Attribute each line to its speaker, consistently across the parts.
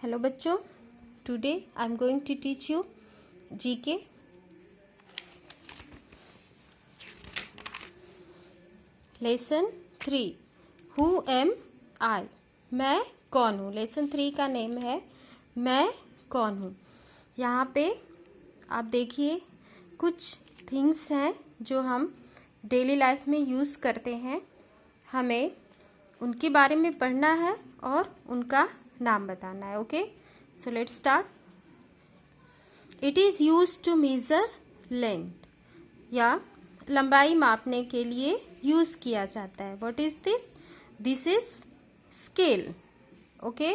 Speaker 1: Hello बच्चों, today I am going to teach you GK. Lesson 3 Who am I? मैं कौन हूँ। Lesson 3 का नेम है मैं कौन हूँ। यहाँ पे आप देखिए कुछ थिंग्स हैं जो हम डेली लाइफ में यूज़ करते हैं। हमें उनके बारे में पढ़ना है और उनका नाम बताना है। Okay, so let's start. It is use to measure length, या लंबाई मापने के लिए यूज किया जाता है। What is this? This is scale. Okay,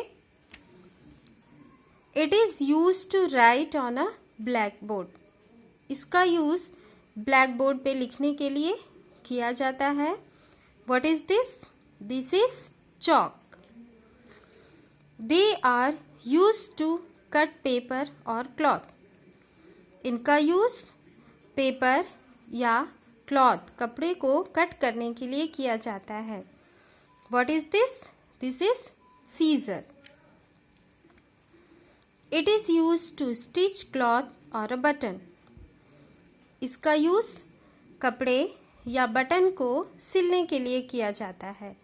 Speaker 1: it is use to write on a black board. इसका यूज ब्लैक बोर्ड पे लिखने के लिए किया जाता है। What is this? This is chalk. They are used to cut paper or cloth. इनका use paper या क्लॉथ कपड़े को कट करने के लिए किया जाता है। What is this? This is scissor. It is used to stitch cloth or a button. इसका यूज कपड़े या बटन को सिलने के लिए किया जाता है।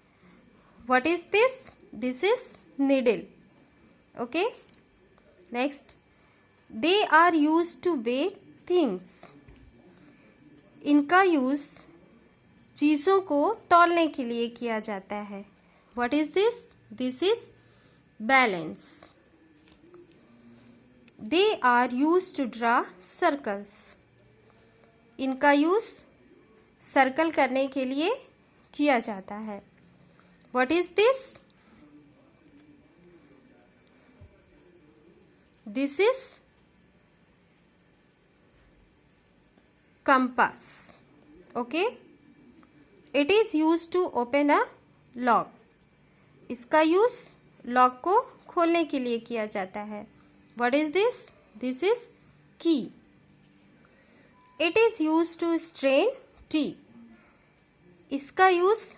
Speaker 1: What is this? This is needle. Okay, next, they are used to weigh things. इनका यूज चीजों को तौलने के लिए किया जाता है। What is this? This is balance. They are used to draw circles. इनका यूज सर्कल करने के लिए किया जाता है। What is this? This is compass. Okay, it is used to open a lock. इसका यूज लॉक को खोलने के लिए किया जाता है। What is this? This is key. It is used to strain tea. इसका यूज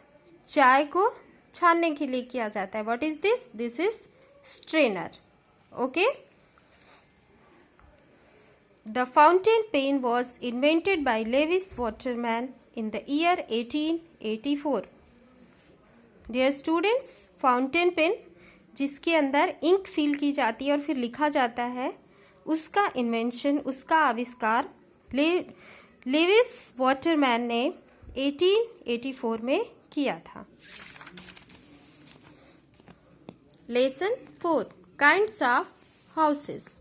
Speaker 1: चाय को छानने के लिए किया जाता है। What is this? This is strainer. Okay. The fountain pen was invented by Lewis Waterman in the year 1884. Dear students, fountain pen जिसके अंदर इंक फिल की जाती है और फिर लिखा जाता है, उसका इन्वेंशन, उसका आविष्कार लेविस वाटरमैन ने 1884 में किया था। Lesson 4 kinds of houses.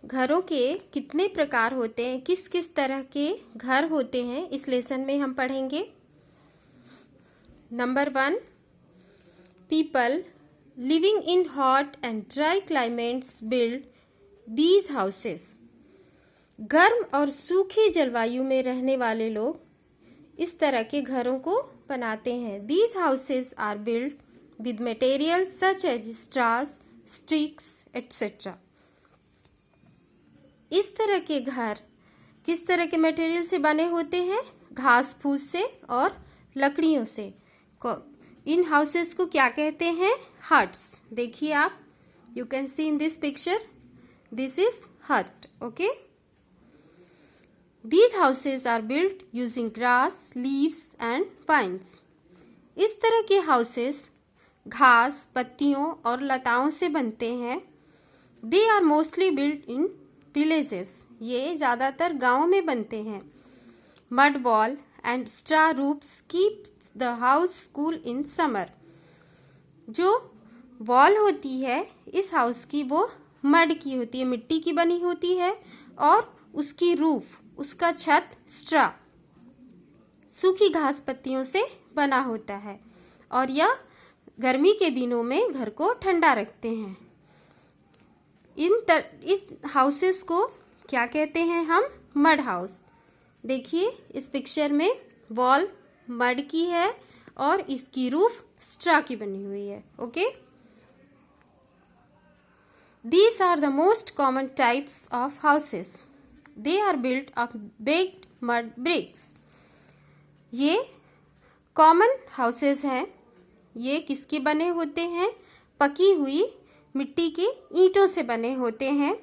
Speaker 1: घरों के कितने प्रकार होते हैं, किस किस तरह के घर होते हैं, इस लेसन में हम पढ़ेंगे। Number 1, people living in hot and dry climates build these houses. गर्म और सूखी जलवायु में रहने वाले लोग इस तरह के घरों को बनाते हैं। These houses are build with materials such as straws, sticks etcetera. इस तरह के घर किस तरह के मटेरियल से बने होते हैं? घास फूस से और लकड़ियों से। इन हाउसेस को क्या कहते हैं? हट्स। देखिए आप, you can see in this picture, this is hut. Okay, these houses are built using grass, leaves and pines. इस तरह के हाउसेस घास, पत्तियों और लताओं से बनते हैं। They are mostly built in villages. ये ज्यादातर गांव में बनते हैं। Mud wall and straw roofs keep the house cool in summer. जो वॉल होती है इस हाउस की, वो मड की होती है, मिट्टी की बनी होती है, और उसकी रूफ, उसका छत स्ट्रा, सूखी घास पत्तियों से बना होता है, और यह गर्मी के दिनों में घर को ठंडा रखते हैं। इस हाउसेस को क्या कहते हैं हम? Mud house. देखिए इस पिक्चर में वॉल मड की है और इसकी रूफ स्ट्रा की बनी हुई है। Okay, these are the most common types of houses. They are built of baked mud bricks. ये कॉमन हाउसेस हैं। ये किसके बने होते हैं? पकी हुई मिट्टी की ईंटों से बने होते हैं।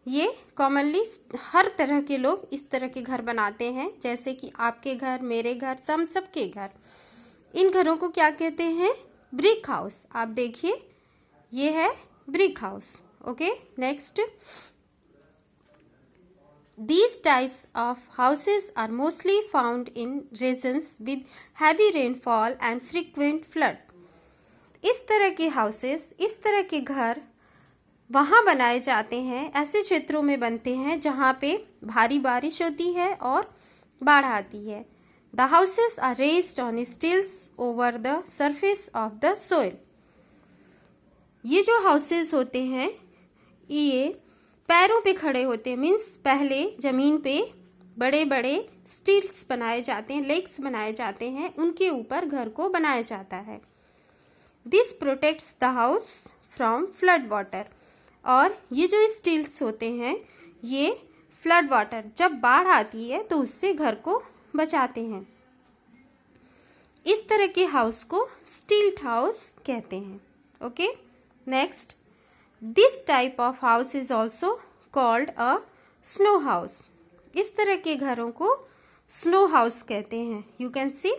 Speaker 1: ये कॉमनली हर तरह के लोग इस तरह के घर बनाते हैं, जैसे कि आपके घर, मेरे घर, सबके घर। इन घरों को क्या कहते हैं? Brick house. आप देखिए, ये है brick house. Okay, next, these types of houses are mostly found in regions with heavy rainfall and frequent flood. इस तरह के हाउसेस, इस तरह के घर वहाँ बनाए जाते हैं, ऐसे क्षेत्रों में बनते हैं जहाँ पे भारी बारिश होती है और बाढ़ आती है। The houses are raised on stilts over the surface of the soil. ये जो हाउसेस होते हैं ये पैरों पे खड़े होते हैं, मीन्स पहले जमीन पे बड़े बड़े स्टिल्ट्स बनाए जाते हैं, लेग्स बनाए जाते हैं, उनके ऊपर घर को बनाया जाता है। This protects the house from flood water. और ये जो स्टिल्ट्स होते हैं ये फ्लड वाटर, जब बाढ़ आती है तो उससे घर को बचाते हैं। इस तरह के हाउस को स्टिल्ट हाउस कहते हैं। Okay, next, this type of house is also called a snow house. इस तरह के घरों को स्नो हाउस कहते हैं। You can see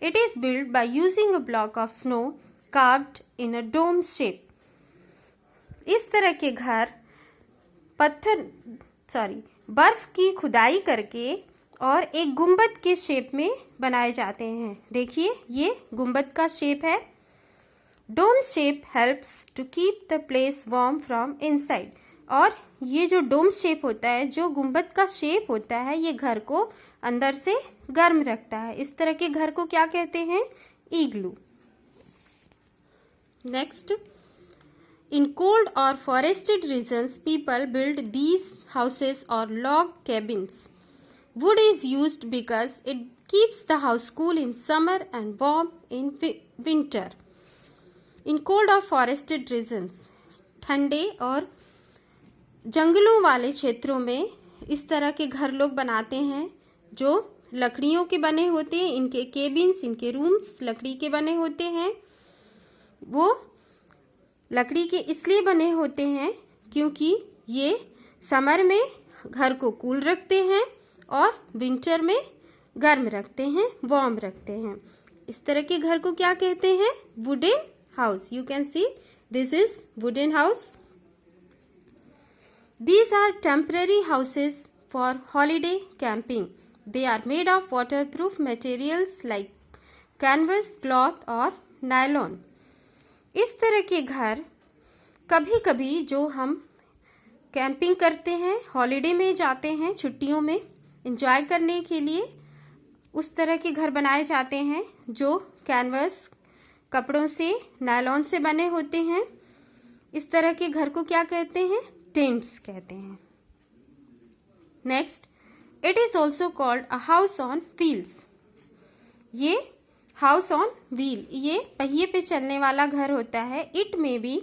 Speaker 1: it is build by using a block of snow carved in a dome shape. इस तरह के घर बर्फ की खुदाई करके और एक गुंबद के शेप में बनाए जाते हैं। देखिए, ये गुंबद का शेप है। Dome shape helps to keep the place warm from inside. और ये जो डोम शेप होता है, जो गुंबद का शेप होता है, ये घर को अंदर से गर्म रखता है। इस तरह के घर को क्या कहते हैं? इग्लू। नेक्स्ट, इन कोल्ड और forested regions people build these houses और log cabins. Wood is used because it keeps the house cool in summer and warm in winter. In cold और फॉरेस्टेड रीजन्स, ठंडे और जंगलों वाले क्षेत्रों में इस तरह के घर लोग बनाते हैं जो लकड़ियों के बने होते हैं। इनके केबिन्स, इनके रूम्स लकड़ी के बने होते हैं। वो लकड़ी के इसलिए बने होते हैं क्योंकि ये समर में घर को कूल रखते हैं और विंटर में गर्म रखते हैं, वार्म रखते हैं। इस तरह के घर को क्या कहते हैं? Wooden house. You can see this is wooden house. These are temporary houses for holiday camping. They are made of waterproof materials like canvas, cloth और nylon. इस तरह के घर कभी कभी जो हम कैंपिंग करते हैं, हॉलीडे में जाते हैं, छुट्टियों में एंजॉय करने के लिए, उस तरह के घर बनाए जाते हैं जो कैनवस, कपड़ों से, नायलॉन से बने होते हैं। इस तरह के घर को क्या कहते हैं? टेंट्स कहते हैं। Next, it is also called a house on wheels. ये हाउस ऑन व्हील, ये पहिए पे चलने वाला घर होता है। It may be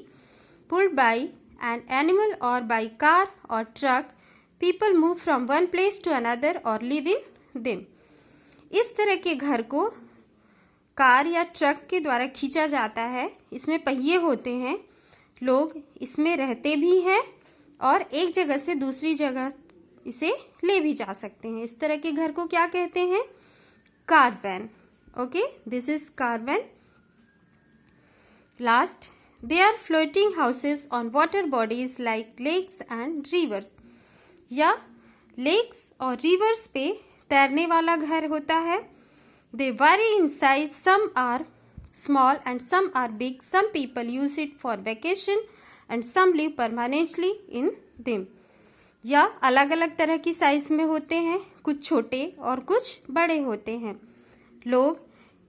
Speaker 1: pulled by an animal or by car or truck. People move from one place to another or live in them. इस तरह के घर को कार या ट्रक के द्वारा खींचा जाता है। इसमें पहिए होते हैं, लोग इसमें रहते भी हैं और एक जगह से दूसरी जगह इसे ले भी जा सकते हैं। इस तरह के घर को क्या कहते हैं? Caravan. Okay, this is caravan. Last, they are floating houses on water bodies like lakes and rivers. या लेक्स और रिवर्स पे तैरने वाला घर होता है। They vary in size. Some are small and some are big. Some people use it for vacation and some live permanently in them. या अलग अलग तरह की साइज में होते हैं, कुछ छोटे और कुछ बड़े होते हैं। लोग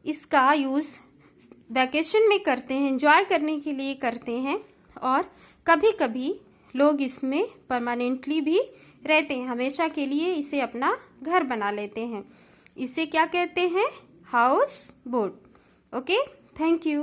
Speaker 1: इसका यूज़ वैकेशन में करते हैं, एंजॉय करने के लिए करते हैं और कभी कभी लोग इसमें परमानेंटली भी रहते हैं, हमेशा के लिए इसे अपना घर बना लेते हैं। इसे क्या कहते हैं? House boat. Okay, thank you.